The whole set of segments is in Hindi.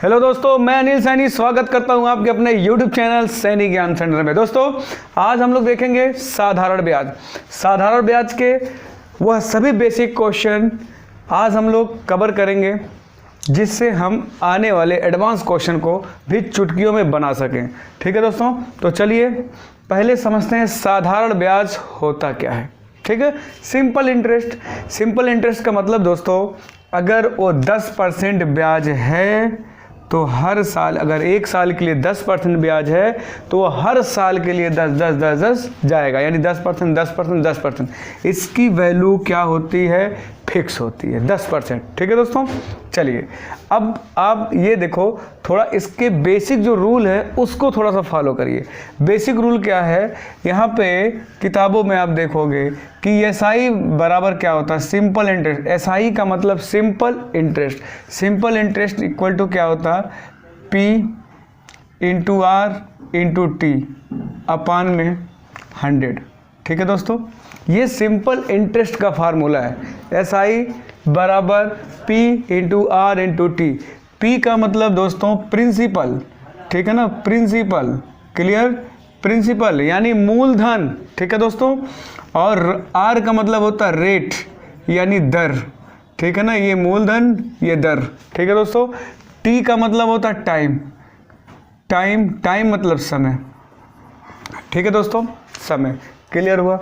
हेलो दोस्तों, मैं अनिल सैनी स्वागत करता हूं आपके अपने YouTube चैनल सैनी ज्ञान सेंटर में। दोस्तों, आज हम लोग देखेंगे साधारण ब्याज। साधारण ब्याज के वह सभी बेसिक क्वेश्चन आज हम लोग कवर करेंगे जिससे हम आने वाले एडवांस क्वेश्चन को भी चुटकियों में बना सकें। ठीक है दोस्तों, तो चलिए पहले समझते हैं साधारण ब्याज होता क्या है। ठीक है, सिंपल इंटरेस्ट। सिंपल इंटरेस्ट का मतलब दोस्तों, अगर वो 10% ब्याज है तो हर साल, अगर एक साल के लिए 10% ब्याज है तो वो हर साल के लिए 10 जाएगा, यानी 10%, 10%, 10%। इसकी वैल्यू क्या होती है? फिक्स होती है 10%। ठीक है दोस्तों, चलिए अब आप ये देखो, थोड़ा इसके बेसिक जो रूल है उसको थोड़ा सा फॉलो करिए। बेसिक रूल क्या है? यहाँ पे किताबों में आप देखोगे कि एसआई बराबर क्या होता है? Simple interest. एसआई का मतलब simple interest. Simple interest equal to क्या होता है? P into R into T upon में 100। ठीक है दोस्तों, ये सिंपल इंटरेस्ट का फार्मूला है। एस आई बराबर P into R into T. P का मतलब दोस्तों प्रिंसिपल, ठीक है ना, प्रिंसिपल, क्लियर, प्रिंसिपल यानी मूलधन। ठीक है दोस्तों, और आर का मतलब होता है रेट यानी दर। ठीक है ना, ये मूलधन, ये दर। ठीक है दोस्तों, टी का मतलब होता है टाइम। टाइम मतलब समय। ठीक है दोस्तों, समय। क्लियर हुआ?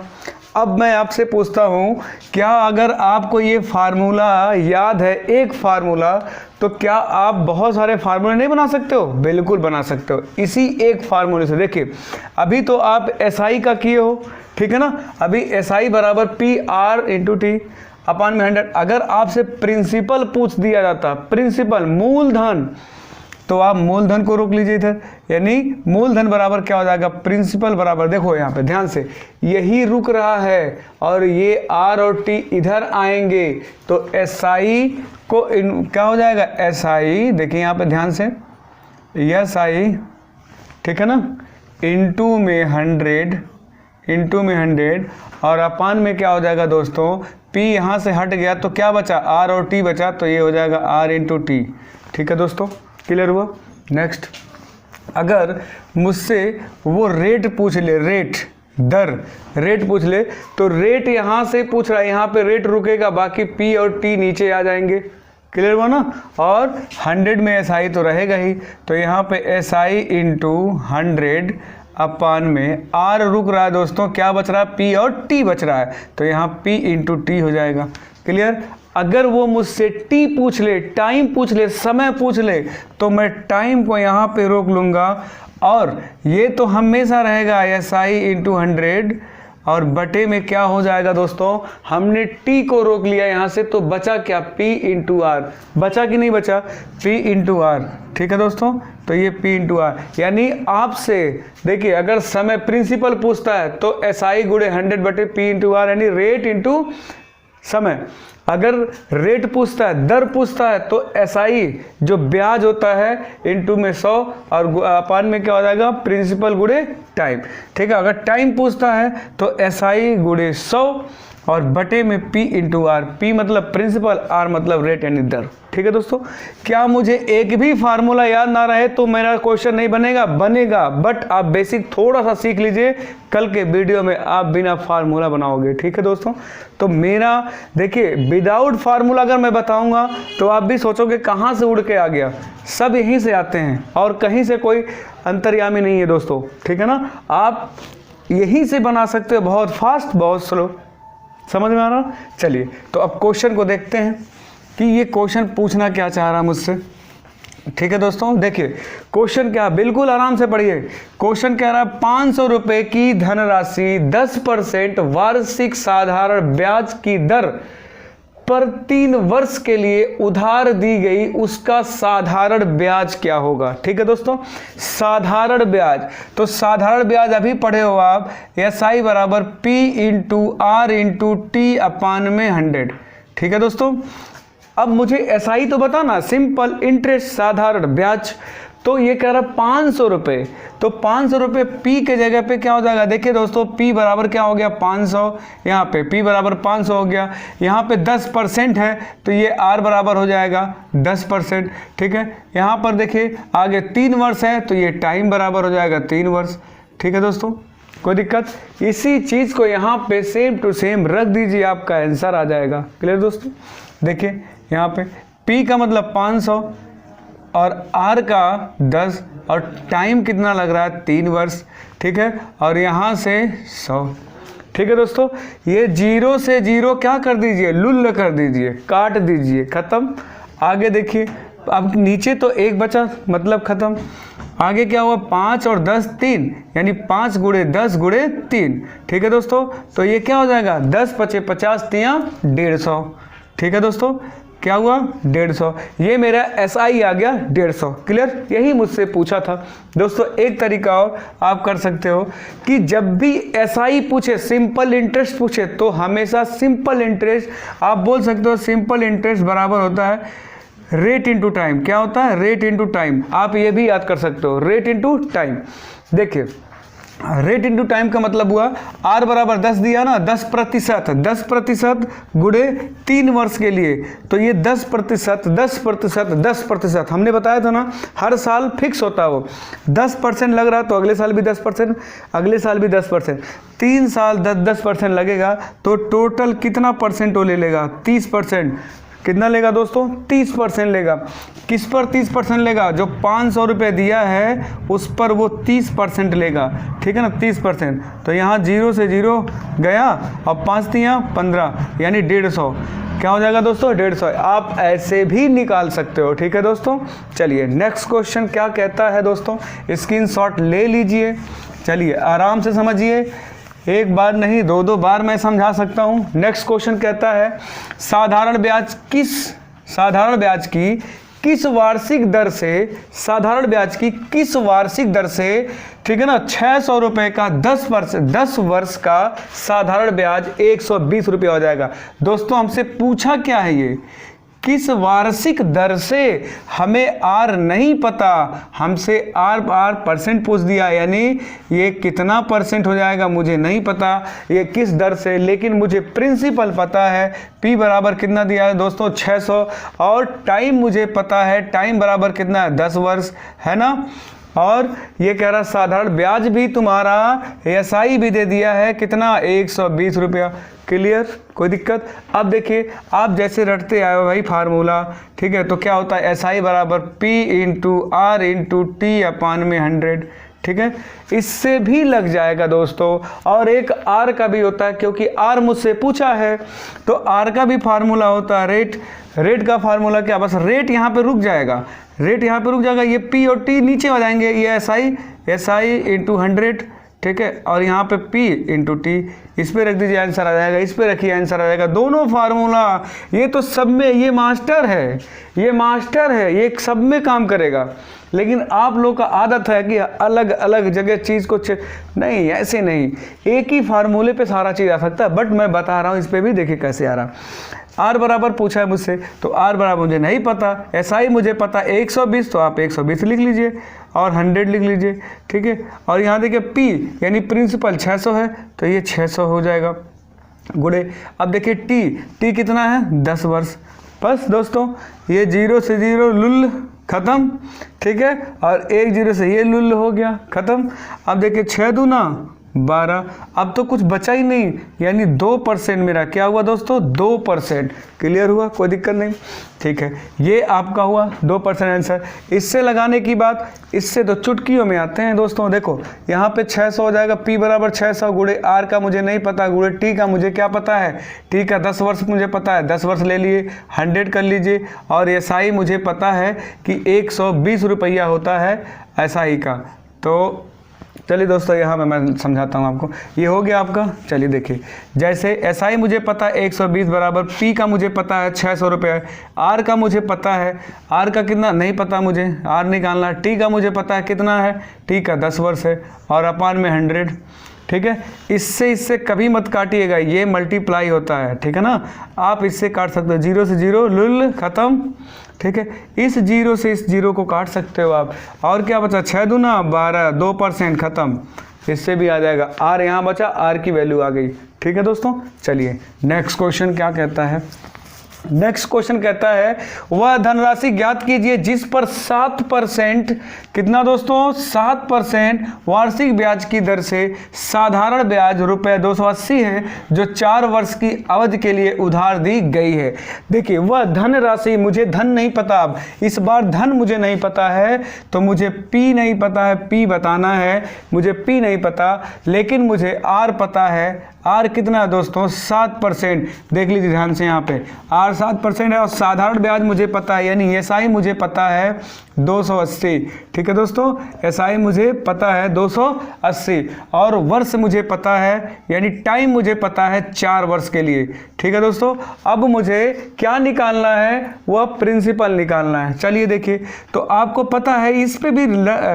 अब मैं आपसे पूछता हूं, क्या अगर आपको ये फार्मूला याद है, एक फार्मूला, तो क्या आप बहुत सारे फार्मूले नहीं बना सकते हो? बिल्कुल बना सकते हो इसी एक फार्मूले से। देखिए, अभी तो आप एसआई का किए हो, ठीक है ना। अभी एसआई बराबर P R into T upon में 100। अगर आपसे प्रिंसिपल पूछ दिया जाता, प्रिंसिपल मूलधन, तो आप मूलधन को रोक लीजिए इधर, यानी मूलधन बराबर क्या हो जाएगा? प्रिंसिपल बराबर, देखो यहाँ पे ध्यान से, यही रुक रहा है और ये आर और टी इधर आएंगे तो एसआई को क्या हो जाएगा? एसआई, देखिए यहाँ पे ध्यान से, एसआई, ठीक है ना, इंटू में 100 और अपान में क्या हो जाएगा दोस्तों? पी यहाँ से हट गया तो क्या बचा? आर और टी बचा, तो ये हो जाएगा आर इंटू टी। ठीक है दोस्तों, क्लियर हुआ? नेक्स्ट, अगर मुझसे वो रेट पूछ ले, रेट, दर, रेट पूछ ले, तो रेट यहाँ से पूछ रहा है, यहाँ पे रेट रुकेगा, बाकी पी और टी नीचे आ जाएंगे। क्लियर हुआ ना? और 100 में एसआई तो रहेगा ही, तो यहाँ पे एसआई इंटू 100 अपान में आर रुक रहा है दोस्तों, क्या बच रहा है? पी और टी बच रहा है, तो यहाँ पी इंटू टी हो जाएगा। क्लियर? अगर वो मुझसे टी पूछ ले, टाइम पूछ ले, समय पूछ ले, तो मैं टाइम को यहाँ पे रोक लूँगा और ये तो हमेशा रहेगा एसआई इंटू 100 और बटे में क्या हो जाएगा दोस्तों? हमने टी को रोक लिया यहाँ से, तो बचा क्या? P into R. बचा कि नहीं बचा? P into R. ठीक है दोस्तों, तो ये पी इंटू आर, यानी आपसे देखिए, अगर समय प्रिंसिपल पूछता है तो एसआई गुणे 100 बटे पी इंटू आर, यानी रेट इंटू समय। अगर रेट पूछता है, दर पूछता है, तो एसआई जो ब्याज होता है इंटू में 100 और अपान में क्या हो जाएगा? प्रिंसिपल गुणे टाइम। ठीक है, अगर टाइम पूछता है तो एसआई गुणे 100 और बटे में पी इंटू आर। पी मतलब प्रिंसिपल, आर मतलब रेट यानी दर। ठीक है दोस्तों, क्या मुझे एक भी फार्मूला याद ना रहे तो मेरा क्वेश्चन नहीं बनेगा? बनेगा, बट आप बेसिक थोड़ा सा सीख लीजिए, कल के वीडियो में आप बिना फार्मूला बनाओगे। ठीक है दोस्तों, तो मेरा देखिए, विदाउट फार्मूला अगर मैं बताऊंगा तो आप भी सोचोगे कहाँ से उड़ के आ गया। सब यहीं से आते हैं और कहीं से कोई अंतर्यामी नहीं है दोस्तों। ठीक है ना, आप यहीं से बना सकते हो, बहुत फास्ट, बहुत स्लो। समझ में आ रहा? चलिए, तो अब क्वेश्चन को देखते हैं कि ये क्वेश्चन पूछना क्या चाह रहा है मुझसे। ठीक है दोस्तों, देखिए क्वेश्चन क्या, बिल्कुल आराम से पढ़िए। क्वेश्चन कह रहा है 500 रुपए की धनराशि 10% वार्षिक साधारण ब्याज की दर पर 3 वर्ष के लिए उधार दी गई, उसका साधारण ब्याज क्या होगा? ठीक है दोस्तों, साधारण ब्याज, तो साधारण ब्याज अभी पढ़े हो आप, एसआई बराबर P into R into T upon में 100। ठीक है दोस्तों, अब मुझे एसआई तो बताना, सिंपल इंटरेस्ट, साधारण ब्याज, तो ये कह रहा 500 रुपये, तो 500 रुपये पी के जगह पे क्या हो जाएगा, देखिए दोस्तों पी बराबर क्या हो गया 500, यहाँ पे पी बराबर 500 हो गया, यहाँ पे 10% है तो ये आर बराबर हो जाएगा 10%, ठीक है। यहाँ पर देखिए आगे 3 वर्ष है तो ये टाइम बराबर हो जाएगा 3 वर्ष, ठीक है दोस्तों, कोई दिक्कत। इसी चीज़ को यहाँ पे सेम टू सेम रख दीजिए, आपका आंसर आ जाएगा। क्लियर दोस्तों, देखिए यहाँ पे P का मतलब 500 और R का 10 और टाइम कितना लग रहा है 3 वर्ष, ठीक है, और यहाँ से 100, ठीक है दोस्तों। ये 0 से 0 क्या कर दीजिए, लुल्ल कर दीजिए, काट दीजिए, ख़त्म। आगे देखिए अब नीचे तो 1 बचा मतलब ख़त्म। आगे क्या हुआ 5 और 10 3, यानी 5 गुणे 10 गुणे 3, ठीक है दोस्तों। तो ये क्या हो जाएगा 10 पचे 50 तियाँ 150, ठीक है दोस्तों, क्या हुआ 150। ये मेरा SI आ गया 150। क्लियर, यही मुझसे पूछा था दोस्तों। एक तरीका और आप कर सकते हो कि जब भी SI पूछे, सिंपल इंटरेस्ट पूछे, तो हमेशा सिंपल इंटरेस्ट आप बोल सकते हो, सिंपल इंटरेस्ट बराबर होता है रेट इंटू टाइम। क्या होता है, रेट इंटू टाइम। आप ये भी याद कर सकते हो, रेट इंटू टाइम। देखिए रेट इंटू टाइम का मतलब हुआ आर बराबर 10 दिया ना, 10% गुणे 3 वर्ष के लिए, तो ये 10% हमने बताया था ना, हर साल फिक्स होता है वो 10% लग रहा, तो अगले साल भी 10%, अगले साल भी 10%, 3 साल 10% लगेगा, तो टोटल कितना परसेंट वो ले लेगा 30%। कितना लेगा दोस्तों 30% लेगा। किस पर 30% लेगा, जो 500 रुपये दिया है उस पर वो 30% लेगा, ठीक है ना, 30%। तो यहाँ 0 से 0 गया और 5 तियाँ 15, यानी 150। क्या हो जाएगा दोस्तों 150। आप ऐसे भी निकाल सकते हो, ठीक है दोस्तों। चलिए नेक्स्ट क्वेश्चन क्या कहता है दोस्तों, स्क्रीनशॉट ले लीजिए। चलिए आराम से समझिए, एक बार नहीं 2-2 बार मैं समझा सकता हूँ। नेक्स्ट क्वेश्चन कहता है साधारण ब्याज की किस वार्षिक दर से, साधारण ब्याज की किस वार्षिक दर से, ठीक है ना, 600 रुपये का 10 वर्ष का साधारण ब्याज 120 रुपये हो जाएगा। दोस्तों हमसे पूछा क्या है, ये किस वार्षिक दर से, हमें आर नहीं पता, हमसे आर परसेंट पूछ दिया, यानी ये कितना परसेंट हो जाएगा मुझे नहीं पता, ये किस दर से, लेकिन मुझे प्रिंसिपल पता है। पी बराबर कितना दिया है दोस्तों 600, और टाइम मुझे पता है, टाइम बराबर कितना है 10 वर्ष, है ना। और ये कह रहा साधारण ब्याज भी तुम्हारा SI भी दे दिया है कितना 120 रुपया। क्लियर, कोई दिक्कत। अब देखिए आप जैसे रटते आए हो भाई फार्मूला, ठीक है, तो क्या होता है SI बराबर P into R into T अपान में 100, ठीक है, इससे भी लग जाएगा दोस्तों। और एक R का भी होता है, क्योंकि R मुझसे पूछा है, तो R का भी फार्मूला होता है रेट का फार्मूला क्या, बस रेट यहाँ पे रुक जाएगा, रेट यहाँ पे रुक जाएगा, ये P और T नीचे हो जाएंगे, ये SI इंटू 100, ठीक है, और यहाँ पे P इंटू T, इस पे रख दीजिए आंसर आ जाएगा, इस पे रखिए आंसर आ जाएगा। दोनों फार्मूला ये तो सब में, ये मास्टर है, ये सब में काम करेगा। लेकिन आप लोग का आदत है कि अलग अलग जगह चीज़ को नहीं, ऐसे नहीं, एक ही फार्मूले पे सारा चीज़ आ सकता है। बट मैं बता रहा हूँ इस पे भी देखिए कैसे आ रहा। आर बराबर पूछा है मुझसे, तो आर बराबर मुझे नहीं पता, SI मुझे पता 120, तो आप 120 लिख लीजिए और 100 लिख लीजिए, ठीक है। और यहाँ देखिए P यानी प्रिंसिपल 600 है, तो ये 600 हो जाएगा गुणे। अब देखिए T कितना है 10 वर्ष। बस दोस्तों ये 0 से 0 लुल ख़त्म, ठीक है, और 1 0 से ये लुल हो गया ख़त्म। अब देखिए 6 दूना 12, अब तो कुछ बचा ही नहीं, यानी 2% मेरा क्या हुआ दोस्तों 2%। क्लियर हुआ, कोई दिक्कत नहीं, ठीक है, ये आपका हुआ 2% आंसर। इससे लगाने की बात, इससे तो चुटकियों में आते हैं दोस्तों। देखो यहाँ पे 600 हो जाएगा, P बराबर 600 गुणे R का मुझे नहीं पता, गुणे T का मुझे क्या पता है, T का 10 वर्ष मुझे पता है, 10 वर्ष ले लिए, 100 कर लीजिए, और SI मुझे पता है कि 120 रुपया होता है SI का। तो चलिए दोस्तों यहाँ पे मैं समझाता हूँ आपको, ये हो गया आपका। चलिए देखिए, जैसे SI मुझे पता है 120 बराबर, P का मुझे पता है 600 रुपये, R का मुझे पता है, R का कितना नहीं पता मुझे, R निकालना, T का मुझे पता है कितना है, T का 10 वर्ष है, और अपान में 100, ठीक है। इससे कभी मत काटिएगा, ये मल्टीप्लाई होता है, ठीक है ना, आप इससे काट सकते हो, 0 से 0 लुल ख़त्म, ठीक है, इस जीरो से इस जीरो को काट सकते हो आप। और क्या बचा, 6 दूना 12, 2% ख़त्म, इससे भी आ जाएगा। आर यहाँ बचा, आर की वैल्यू आ गई। ठीक है दोस्तों, चलिए नेक्स्ट क्वेश्चन क्या कहता है। नेक्स्ट क्वेश्चन कहता है वह धनराशि ज्ञात कीजिए जिस पर 7% कितना दोस्तों, 7% वार्षिक ब्याज की दर से साधारण ब्याज रुपये 280 है जो 4 वर्ष की अवधि के लिए उधार दी गई है। देखिए वह धनराशि, मुझे धन नहीं पता, अब इस बार धन मुझे नहीं पता है तो मुझे पी नहीं पता है, पी बताना है, मुझे पी नहीं पता, लेकिन मुझे आर पता है। आर कितना है दोस्तों, 7%। देख लीजिए ध्यान से, यहाँ पे आर 7% है और साधारण ब्याज मुझे पता है, यानी एसआई मुझे पता है 280। ठीक है दोस्तों, एसआई मुझे पता है 280 और वर्ष मुझे पता है, यानी टाइम मुझे पता है 4 वर्ष के लिए। ठीक है दोस्तों, अब मुझे क्या निकालना है, वह प्रिंसिपल निकालना है। चलिए देखिए, तो आपको पता है, इस पे भी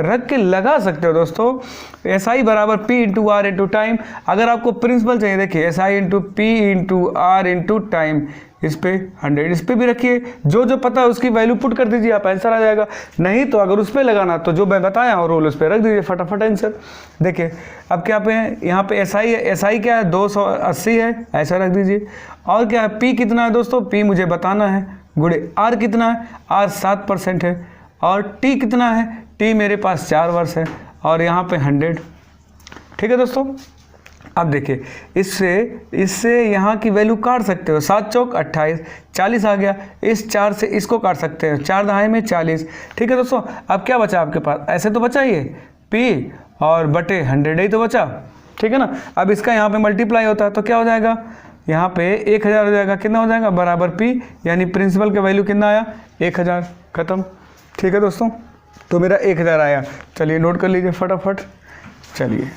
रख के लगा सकते हो दोस्तों, एसआई बराबर P into R into time. अगर आपको प्रिंसिपल चाहिए, देखिए SI into P into R into time, इस पे 100, इस पे भी रखिए, जो जो पता है उसकी वैल्यू पुट कर दीजिए, आप आंसर आ जाएगा। नहीं तो अगर उस पे लगाना तो जो मैं बताया हूँ रोल, उस पे रख दीजिए, फटाफट आंसर। देखिए अब क्या पे है, यहाँ पे एसआई है, एसआई क्या है 280 है, ऐसा रख दीजिए। और क्या है, पी कितना है दोस्तों, पी मुझे बताना है, गुड़े आर कितना है, आर 7% है, और टी कितना है, टी मेरे पास 4 वर्ष है, और यहाँ पे 100। ठीक है दोस्तों, अब देखिए इससे यहाँ की वैल्यू काट सकते हो, 7 चौक 28, 40 आ गया। इस 4 से इसको काट सकते हो, 4 दहाई में 40। ठीक है दोस्तों, अब क्या बचा आपके पास, ऐसे तो बचा ये पी और बटे 100 ही तो बचा। ठीक है ना, अब इसका यहाँ पे मल्टीप्लाई होता है तो क्या हो जाएगा, यहाँ पे 1000 हो जाएगा, कितना हो जाएगा, बराबर पी, यानी प्रिंसिपल का वैल्यू कितना आया, 1000, खत्म। ठीक है दोस्तों, तो मेरा 1000 आया। चलिए नोट कर लीजिए फटाफट। चलिए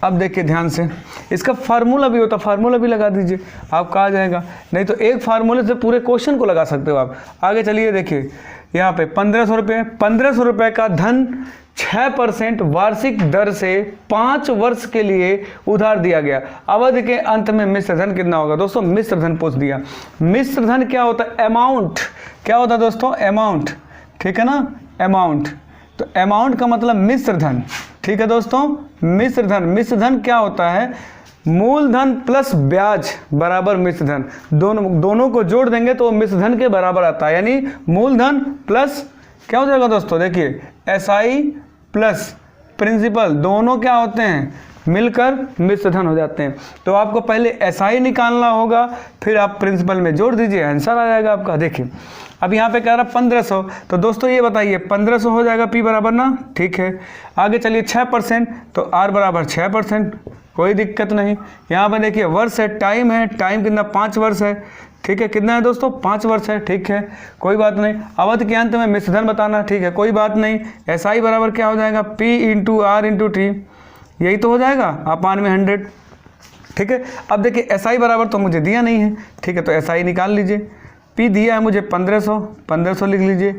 अब देखिए ध्यान से, इसका फार्मूला भी होता, फार्मूला भी लगा दीजिए, आपका आ जाएगा। नहीं तो एक फार्मूले से पूरे क्वेश्चन को लगा सकते हो आप। आगे चलिए देखिए, यहाँ पे 1500 रुपये, 1500 रुपये का धन 6% वार्षिक दर से 5 वर्ष के लिए उधार दिया गया। अवधि के अंत में मिश्र धन कितना होगा दोस्तों, मिश्र धन पूछ दिया। मिश्र धन क्या होता है, अमाउंट क्या होता है दोस्तों, अमाउंट। ठीक है ना, अमाउंट, तो अमाउंट का मतलब मिश्र धन। ठीक है दोस्तों, मिश्र धन, मिश्र धन क्या होता है, मूलधन प्लस ब्याज बराबर मिश्र धन, दोनों को जोड़ देंगे तो मिश्र धन के बराबर आता है। यानी मूलधन प्लस क्या हो जाएगा दोस्तों, देखिए एसआई प्लस प्रिंसिपल, दोनों क्या होते हैं, मिलकर मिश्र धन हो जाते हैं। तो आपको पहले एसआई निकालना होगा, फिर आप प्रिंसिपल में जोड़ दीजिए, आंसर आ जाएगा आपका। देखिए अब यहाँ पे कह रहा 1500, तो दोस्तों ये बताइए 1500 हो जाएगा पी बराबर ना, ठीक है। आगे चलिए 6%, तो आर बराबर 6%, कोई दिक्कत नहीं। यहाँ पे देखिए वर्ष है, टाइम है, टाइम कितना 5 वर्ष है। ठीक है, कितना है दोस्तों, 5 वर्ष है। ठीक है, कोई बात नहीं। अवधि के अंत में मिश्र धन बताना, ठीक है, कोई बात नहीं। एसआई बराबर क्या हो जाएगा, P into R into T, यही तो हो जाएगा, अपान में 100। ठीक है, अब देखिए एसआई बराबर तो मुझे दिया नहीं है, ठीक है, तो एसआई निकाल लीजिए। पी दिया है मुझे 1500 लिख लीजिए,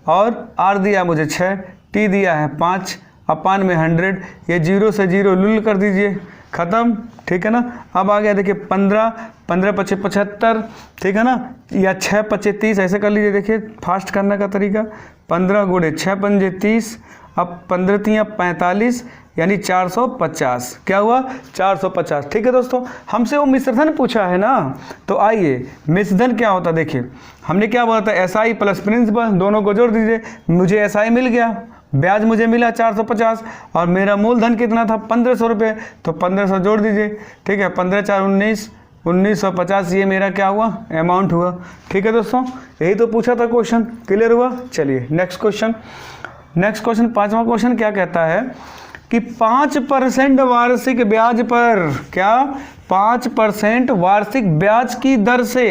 और आर दिया है मुझे 6, टी दिया है 5, अपान में 100, ये 0 से 0 लुल कर दीजिए, ख़त्म। ठीक है ना, अब आ गया देखिए 15 5 75, ठीक है ना, या 6 5 30, ऐसे कर लीजिए। देखिए फास्ट करने का तरीका, 15 गुणे 6 पंजे 30, अब 15 3 45, यानी 450। क्या हुआ, 450। ठीक है दोस्तों, हमसे वो मिश्रधन पूछा है ना, तो आइए मिश्रधन क्या होता है। देखिए हमने क्या बोला था, एसआई प्लस प्रिंसिपल, दोनों को जोड़ दीजिए। मुझे एसआई मिल गया, ब्याज मुझे मिला 450, और मेरा मूलधन कितना था 1500 रुपये, तो 1500 जोड़ दीजिए। ठीक है, 15 4 19, 1950, ये मेरा क्या हुआ, अमाउंट हुआ। ठीक है दोस्तों, यही तो पूछा था क्वेश्चन, क्लियर हुआ। चलिए नेक्स्ट क्वेश्चन, नेक्स्ट क्वेश्चन 5वां क्वेश्चन क्या कहता है कि 5% वार्षिक ब्याज पर, क्या 5% वार्षिक ब्याज की दर से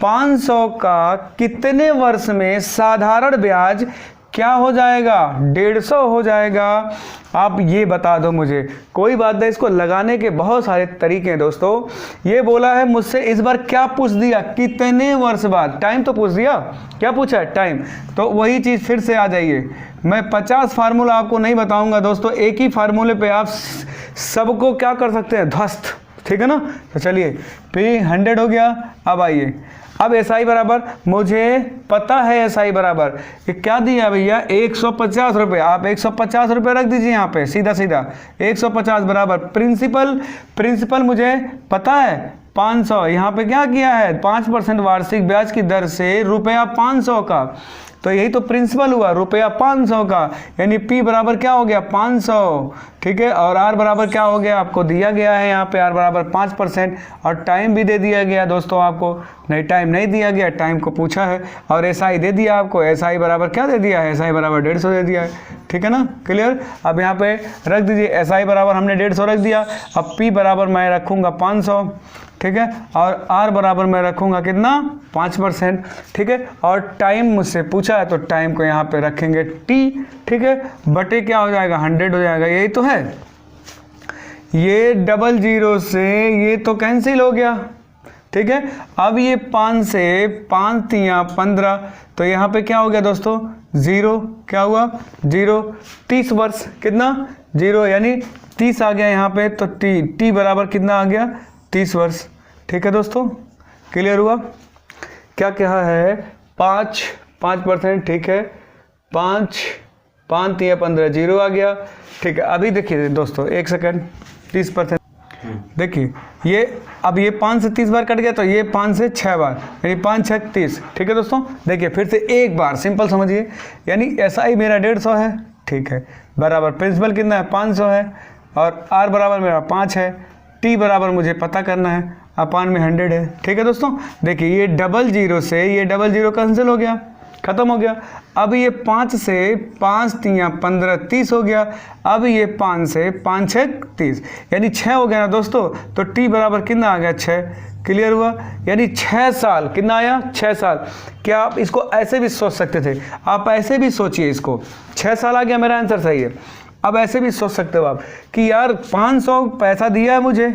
500 का कितने वर्ष में साधारण ब्याज क्या हो जाएगा, 150 हो जाएगा। आप ये बता दो मुझे। कोई बात नहीं, इसको लगाने के बहुत सारे तरीके हैं दोस्तों। ये बोला है मुझसे, इस बार क्या पूछ दिया, कितने वर्ष बाद, टाइम तो पूछ दिया, क्या पूछा है, टाइम। तो वही चीज़ फिर से आ जाइए। मैं 50 फार्मूला आपको नहीं बताऊंगा दोस्तों, एक ही फार्मूले पे आप सबको क्या कर सकते हैं, ध्वस्त। ठीक है ना, तो चलिए P 100 हो गया। अब आइए, अब SI बराबर मुझे पता है, SI बराबर ये क्या दिया भैया 150 रुपये। आप 150 रुपये रख दीजिए यहाँ पे सीधा सीधा 150 बराबर प्रिंसिपल मुझे पता है 500। यहाँ पे क्या किया है 5% वार्षिक ब्याज की दर से रुपया 500 का, तो यही तो प्रिंसिपल हुआ रुपया 500 का, यानी P बराबर क्या हो गया 500, ठीक है। और R बराबर क्या हो गया आपको दिया गया है यहाँ पे R बराबर 5%, और टाइम भी दे दिया गया दोस्तों आपको, नहीं टाइम नहीं दिया गया, टाइम को पूछा है। और SI दे दिया आपको, SI बराबर क्या दे दिया है, SI बराबर 150 दे दिया है, ठीक है ना, क्लियर। अब यहाँ पे रख दीजिए SI बराबर हमने 150 रख दिया। अब P बराबर मैं रखूँगा 500, ठीक है, और R बराबर मैं रखूँगा कितना 5%, ठीक है। और टाइम मुझसे पूछा है तो टाइम को यहाँ पे रखेंगे T, ठीक है, बटे क्या हो जाएगा 100 हो जाएगा, यही तो है। ये 00 से ये तो कैंसिल हो गया, ठीक है। अब ये 5 से 5 3 15, तो यहाँ पे क्या हो गया दोस्तों 0, क्या हुआ 0। 30 वर्ष कितना 0, यानी 30 आ गया यहाँ पे, तो T बराबर कितना आ गया 30 वर्ष, ठीक है दोस्तों, क्लियर हुआ। क्या कहा है 5%, ठीक है, 5 3 15 0 आ गया, ठीक है। अभी देखिए दोस्तों 1 सेकंड 30%, देखिए ये अब ये 5 से 30 बार कट गया, तो ये 5 से 6 बार, यानी 5 6 30, ठीक है दोस्तों। देखिए फिर से एक बार सिंपल समझिए, यानी SI मेरा 150 है, ठीक है, बराबर प्रिंसिपल कितना है 500 है, और R बराबर मेरा 5 है, T बराबर मुझे पता करना है, अपान में 100 है, ठीक है दोस्तों। देखिए ये 00 से ये 00 कैंसिल हो गया, खत्म हो गया। अब ये 5 से 5 3 15 30 हो गया। अब ये 5 से 5 6 30, यानी 6 हो गया ना दोस्तों, तो T बराबर कितना आ गया 6, क्लियर हुआ। यानी 6 साल कितना आया 6 साल। क्या आप इसको ऐसे भी सोच सकते थे, आप ऐसे भी सोचिए इसको, 6 साल आ गया, मेरा आंसर सही है। अब ऐसे भी सोच सकते हो आप कि यार 500 पैसा दिया है मुझे,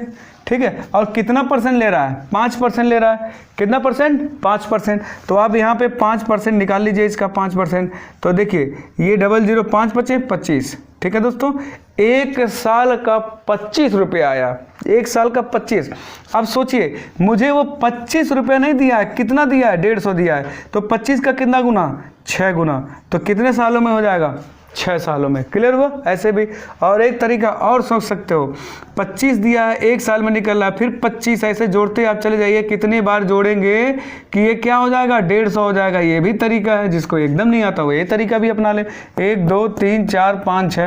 ठीक है, और कितना परसेंट ले रहा है 5% ले रहा है, कितना परसेंट 5%, तो आप यहाँ पे 5% निकाल लीजिए इसका 5%, तो देखिए ये 00 5 बचे 25, ठीक है दोस्तों। 1 साल का 25 रुपये आया, 1 साल का 25। अब सोचिए मुझे वो 25 रुपये नहीं दिया है, कितना दिया है 150 दिया है, तो 25 का कितना गुना 6 गुना, तो कितने सालों में हो जाएगा 6 सालों में, क्लियर हुआ। ऐसे भी और एक तरीका और सोच सकते हो, 25 दिया है 1 साल में निकल रहा है, फिर 25 ऐसे जोड़ते आप चले जाइए, कितनी बार जोड़ेंगे कि ये क्या हो जाएगा 150 हो जाएगा। ये भी तरीका है, जिसको एकदम नहीं आता हो ये तरीका भी अपना ले। 1 2 3 4 5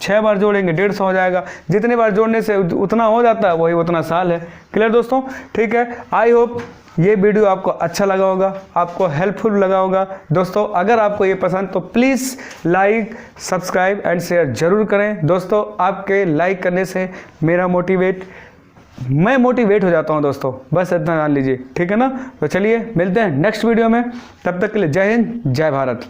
6 बार जोड़ेंगे 150 हो जाएगा। जितने बार जोड़ने से उतना हो जाता है, वही उतना साल है, क्लियर दोस्तों, ठीक है। आई होप ये वीडियो आपको अच्छा लगा होगा, आपको हेल्पफुल लगा होगा दोस्तों। अगर आपको ये पसंद तो please like subscribe and share जरूर करें दोस्तों। आपके लाइक करने से मैं मोटिवेट हो जाता हूं दोस्तों, बस इतना जान लीजिए, ठीक है ना। तो चलिए मिलते हैं नेक्स्ट वीडियो में, तब तक के लिए जय हिंद जय भारत।